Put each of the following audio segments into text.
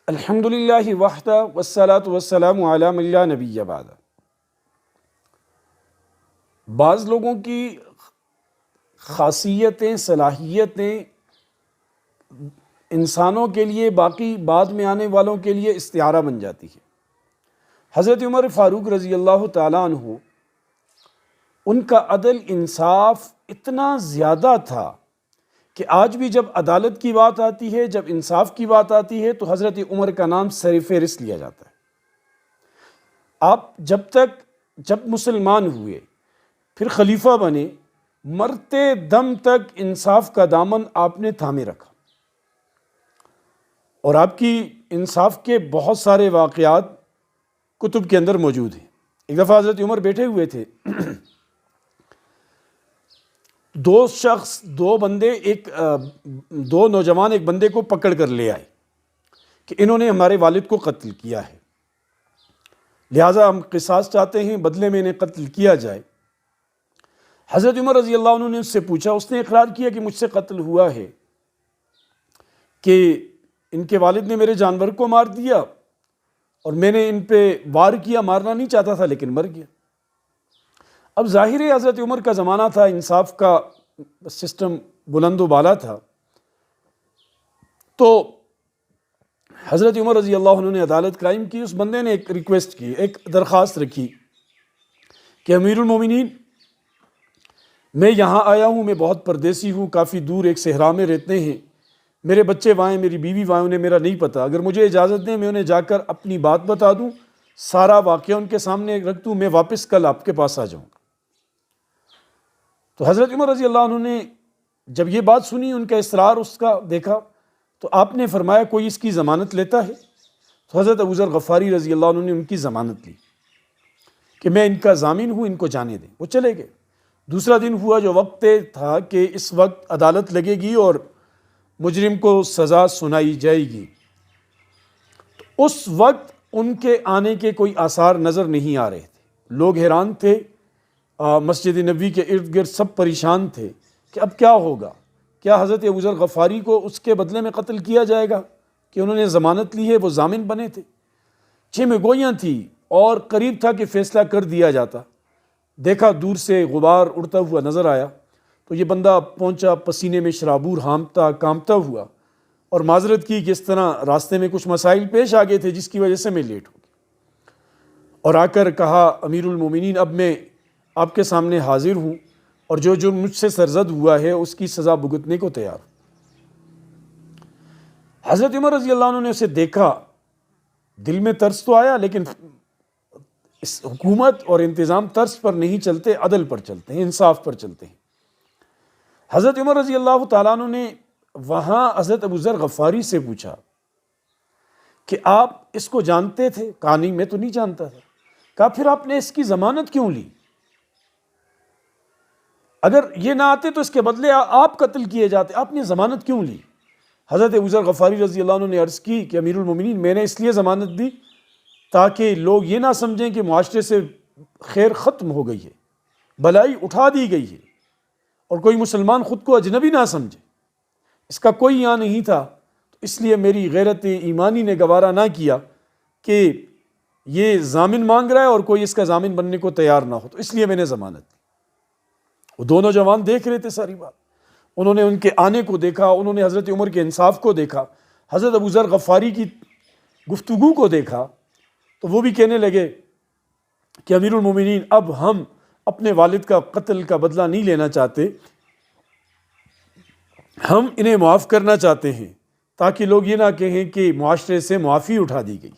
الحمدللہ وحدہ والصلاة والسلام علی من لا نبی بعد۔ بعض لوگوں کی خاصیتیں، صلاحیتیں انسانوں کے لیے، باقی بعد میں آنے والوں کے لیے استعارہ بن جاتی ہے۔ حضرت عمر فاروق رضی اللہ تعالیٰ عنہ، ان کا عدل انصاف اتنا زیادہ تھا کہ آج بھی جب عدالت کی بات آتی ہے، جب انصاف کی بات آتی ہے، تو حضرت عمر کا نام سر فہرست لیا جاتا ہے۔ آپ جب مسلمان ہوئے، پھر خلیفہ بنے، مرتے دم تک انصاف کا دامن آپ نے تھامے رکھا، اور آپ کی انصاف کے بہت سارے واقعات کتب کے اندر موجود ہیں۔ ایک دفعہ حضرت عمر بیٹھے ہوئے تھے، دو نوجوان ایک بندے کو پکڑ کر لے آئے کہ انہوں نے ہمارے والد کو قتل کیا ہے، لہٰذا ہم قصاص چاہتے ہیں، بدلے میں انہیں قتل کیا جائے۔ حضرت عمر رضی اللہ عنہ نے اس سے پوچھا، اس نے اقرار کیا کہ مجھ سے قتل ہوا ہے، کہ ان کے والد نے میرے جانور کو مار دیا اور میں نے ان پہ وار کیا، مارنا نہیں چاہتا تھا لیکن مر گیا۔ اب ظاہر ہے حضرت عمر کا زمانہ تھا، انصاف کا سسٹم بلند و بالا تھا، تو حضرت عمر رضی اللہ عنہ نے عدالت قائم کی۔ اس بندے نے ایک ریکویسٹ کی، ایک درخواست رکھی کہ امیر المومنین، میں یہاں آیا ہوں، میں بہت پردیسی ہوں، کافی دور ایک صحرا میں رہتے ہیں، میرے بچے وہاں ہیں، میری بیوی وہاں، انہیں میرا نہیں پتہ، اگر مجھے اجازت دیں میں انہیں جا کر اپنی بات بتا دوں، سارا واقعہ ان کے سامنے رکھ دوں، میں واپس کل آپ کے پاس آ جاؤں گا۔ تو حضرت عمر رضی اللہ عنہ نے جب یہ بات سنی، ان کا اصرار اس کا دیکھا، تو آپ نے فرمایا کوئی اس کی ضمانت لیتا ہے؟ تو حضرت ابو ذر غفاری رضی اللہ عنہ نے ان کی ضمانت لی کہ میں ان کا ضامن ہوں، ان کو جانے دیں۔ وہ چلے گئے۔ دوسرا دن ہوا، جو وقت طے تھا کہ اس وقت عدالت لگے گی اور مجرم کو سزا سنائی جائے گی، تو اس وقت ان کے آنے کے کوئی آثار نظر نہیں آ رہے تھے۔ لوگ حیران تھے، مسجد نبوی کے ارد گرد سب پریشان تھے کہ اب کیا ہوگا، کیا حضرت ابو ذر غفاری کو اس کے بدلے میں قتل کیا جائے گا کہ انہوں نے ضمانت لی ہے، وہ ضامن بنے تھے۔ چھ گوئیاں تھیں اور قریب تھا کہ فیصلہ کر دیا جاتا۔ دیکھا دور سے غبار اڑتا ہوا نظر آیا، تو یہ بندہ پہنچا، پسینے میں شرابور ہامتا کامتا ہوا، اور معذرت کی کہ اس طرح راستے میں کچھ مسائل پیش آ گئے تھے جس کی وجہ سے میں لیٹ ہو گیا، اور آ کر کہا امیر المومنین، اب میں آپ کے سامنے حاضر ہوں، اور جو جرم مجھ سے سرزد ہوا ہے اس کی سزا بھگتنے کو تیار ہوں۔ حضرت عمر رضی اللہ عنہ نے اسے دیکھا، دل میں ترس تو آیا، لیکن اس حکومت اور انتظام ترس پر نہیں چلتے، عدل پر چلتے ہیں، انصاف پر چلتے ہیں۔ حضرت عمر رضی اللہ تعالیٰ عنہ نے وہاں حضرت ابو ذر غفاری سے پوچھا کہ آپ اس کو جانتے تھے؟ کہا نہیں، میں تو نہیں جانتا تھا۔ کہا پھر آپ نے اس کی ضمانت کیوں لی؟ اگر یہ نہ آتے تو اس کے بدلے آپ قتل کیے جاتے، آپ نے ضمانت کیوں لی؟ حضرت ابو ذر غفاری رضی اللہ عنہ نے عرض کی کہ امیر المومنین، میں نے اس لیے ضمانت دی تاکہ لوگ یہ نہ سمجھیں کہ معاشرے سے خیر ختم ہو گئی ہے، بلائی اٹھا دی گئی ہے، اور کوئی مسلمان خود کو اجنبی نہ سمجھے۔ اس کا کوئی یہاں نہیں تھا، تو اس لیے میری غیرت ایمانی نے گوارا نہ کیا کہ یہ ضامن مانگ رہا ہے اور کوئی اس کا ضامن بننے کو تیار نہ ہو، تو اس لیے میں نے ضمانت دی۔ وہ دونوں جوان دیکھ رہے تھے ساری بات، انہوں نے ان کے آنے کو دیکھا، انہوں نے حضرت عمر کے انصاف کو دیکھا، حضرت ابو ذر غفاری کی گفتگو کو دیکھا، تو وہ بھی کہنے لگے کہ امیر المومنین، اب ہم اپنے والد کا قتل کا بدلہ نہیں لینا چاہتے، ہم انہیں معاف کرنا چاہتے ہیں تاکہ لوگ یہ نہ کہیں کہ معاشرے سے معافی اٹھا دی گئی۔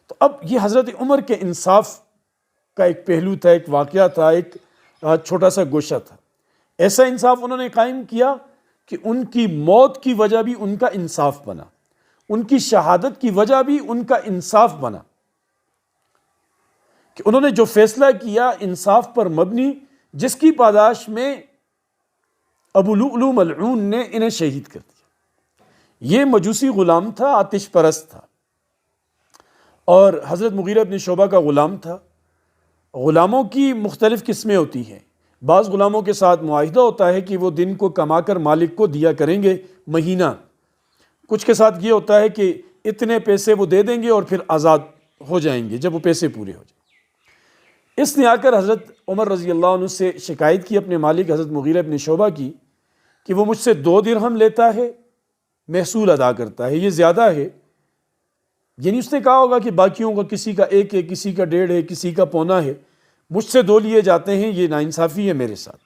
تو اب یہ حضرت عمر کے انصاف کا ایک پہلو تھا، ایک واقعہ تھا، ایک چھوٹا سا گوشہ تھا۔ ایسا انصاف انہوں نے قائم کیا کہ ان کی موت کی وجہ بھی ان کا انصاف بنا، ان کی شہادت کی وجہ بھی ان کا انصاف بنا، کہ انہوں نے جو فیصلہ کیا انصاف پر مبنی، جس کی پاداش میں ابو لؤلؤ ملعون نے انہیں شہید کر دیا۔ یہ مجوسی غلام تھا، آتش پرست تھا، اور حضرت مغیرہ بن شعبہ کا غلام تھا۔ غلاموں کی مختلف قسمیں ہوتی ہیں، بعض غلاموں کے ساتھ معاہدہ ہوتا ہے کہ وہ دن کو کما کر مالک کو دیا کریں گے مہینہ، کچھ کے ساتھ یہ ہوتا ہے کہ اتنے پیسے وہ دے دیں گے اور پھر آزاد ہو جائیں گے جب وہ پیسے پورے ہو جائیں۔ اس نے آ کر حضرت عمر رضی اللہ عنہ سے شکایت کی اپنے مالک حضرت مغیرہ ابن شعبہ کی کہ وہ مجھ سے 2 درہم لیتا ہے، محصول ادا کرتا ہے، یہ زیادہ ہے۔ یعنی اس نے کہا ہوگا کہ باقیوں کا کسی کا 1 ہے، کسی کا 1.5 ہے، کسی کا 1.25 ہے، مجھ سے 2 لیے جاتے ہیں، یہ ناانصافی ہے میرے ساتھ۔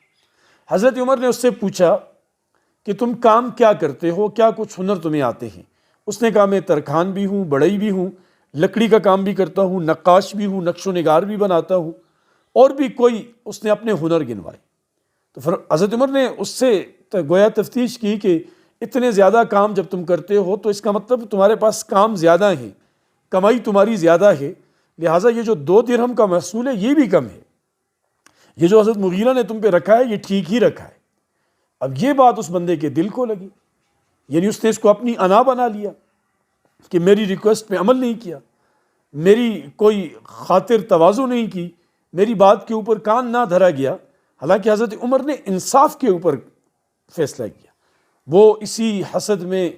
حضرت عمر نے اس سے پوچھا کہ تم کام کیا کرتے ہو، کیا کچھ ہنر تمہیں آتے ہیں؟ اس نے کہا میں ترکھان بھی ہوں، بڑھئی بھی ہوں، لکڑی کا کام بھی کرتا ہوں، نقاش بھی ہوں، نقش و نگار بھی بناتا ہوں، اور بھی کوئی اس نے اپنے ہنر گنوائے۔ تو پھر حضرت عمر نے اس سے گویا تفتیش کی کہ اتنے زیادہ کام جب تم کرتے ہو تو اس کا مطلب تمہارے پاس کام زیادہ ہیں، کمائی تمہاری زیادہ ہے، لہٰذا یہ جو 2 درہم کا محصول ہے یہ بھی کم ہے، یہ جو حضرت مغیرہ نے تم پہ رکھا ہے یہ ٹھیک ہی رکھا ہے۔ اب یہ بات اس بندے کے دل کو لگی، یعنی اس نے اس کو اپنی انا بنا لیا کہ میری ریکویسٹ پہ عمل نہیں کیا، میری کوئی خاطر تواضع نہیں کی، میری بات کے اوپر کان نہ دھرا گیا۔ حالانکہ حضرت عمر نے انصاف کے اوپر فیصلہ کیا، وہ اسی حسد میں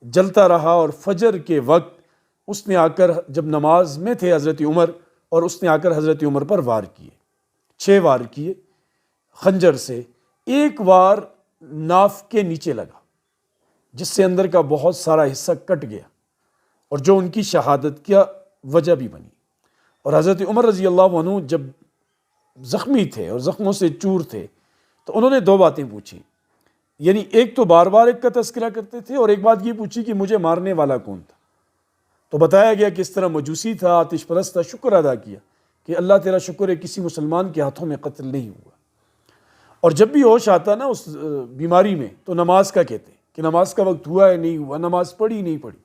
جلتا رہا، اور فجر کے وقت اس نے آ کر جب نماز میں تھے حضرت عمر، اور اس نے آ کر حضرت عمر پر وار کیے، 6 وار کیے خنجر سے۔ ایک وار ناف کے نیچے لگا جس سے اندر کا بہت سارا حصہ کٹ گیا، اور جو ان کی شہادت کی وجہ بھی بنی۔ اور حضرت عمر رضی اللہ عنہ جب زخمی تھے اور زخموں سے چور تھے تو انہوں نے 2 باتیں پوچھی، یعنی ایک تو بار بار ایک کا تذکرہ کرتے تھے، اور ایک بات یہ پوچھی کہ مجھے مارنے والا کون تھا؟ تو بتایا گیا کہ اس طرح مجوسی تھا، آتش پرست تھا، شکر ادا کیا کہ اللہ تیرا شکر ہے کسی مسلمان کے ہاتھوں میں قتل نہیں ہوا۔ اور جب بھی ہوش آتا نا اس بیماری میں تو نماز کا کہتے کہ نماز کا وقت ہوا ہے نہیں ہوا، نماز پڑھی نہیں پڑھی۔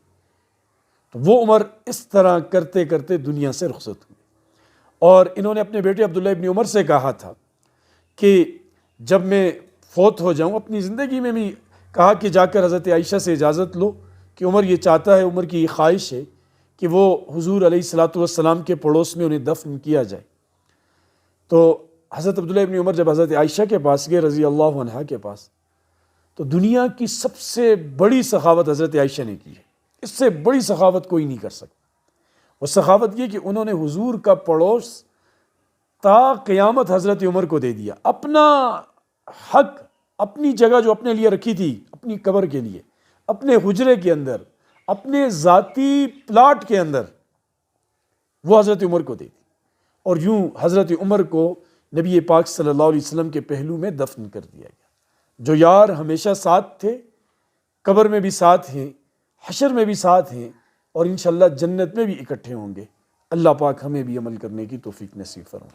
تو وہ عمر اس طرح کرتے کرتے دنیا سے رخصت ہوئے، اور انہوں نے اپنے بیٹے عبداللہ ابن عمر سے کہا تھا کہ جب میں فوت ہو جاؤں، اپنی زندگی میں بھی کہا کہ جا کر حضرت عائشہ سے اجازت لو کہ عمر یہ چاہتا ہے، عمر کی یہ خواہش ہے کہ وہ حضور علیہ الصلاۃ والسلام کے پڑوس میں انہیں دفن کیا جائے۔ تو حضرت عبداللہ ابن عمر جب حضرت عائشہ کے پاس گئے رضی اللہ عنہا کے پاس، تو دنیا کی سب سے بڑی سخاوت حضرت عائشہ نے کی ہے، اس سے بڑی سخاوت کوئی نہیں کر سکتا۔ وہ سخاوت یہ کہ انہوں نے حضور کا پڑوس تا قیامت حضرت عمر کو دے دیا، اپنا حق، اپنی جگہ جو اپنے لیے رکھی تھی اپنی قبر کے لیے، اپنے حجرے کے اندر، اپنے ذاتی پلاٹ کے اندر، وہ حضرت عمر کو دے دی، اور یوں حضرت عمر کو نبی پاک صلی اللہ علیہ وسلم کے پہلو میں دفن کر دیا گیا۔ جو یار ہمیشہ ساتھ تھے، قبر میں بھی ساتھ ہیں، حشر میں بھی ساتھ ہیں، اور انشاءاللہ جنت میں بھی اکٹھے ہوں گے۔ اللہ پاک ہمیں بھی عمل کرنے کی توفیق نصیب فرمائے۔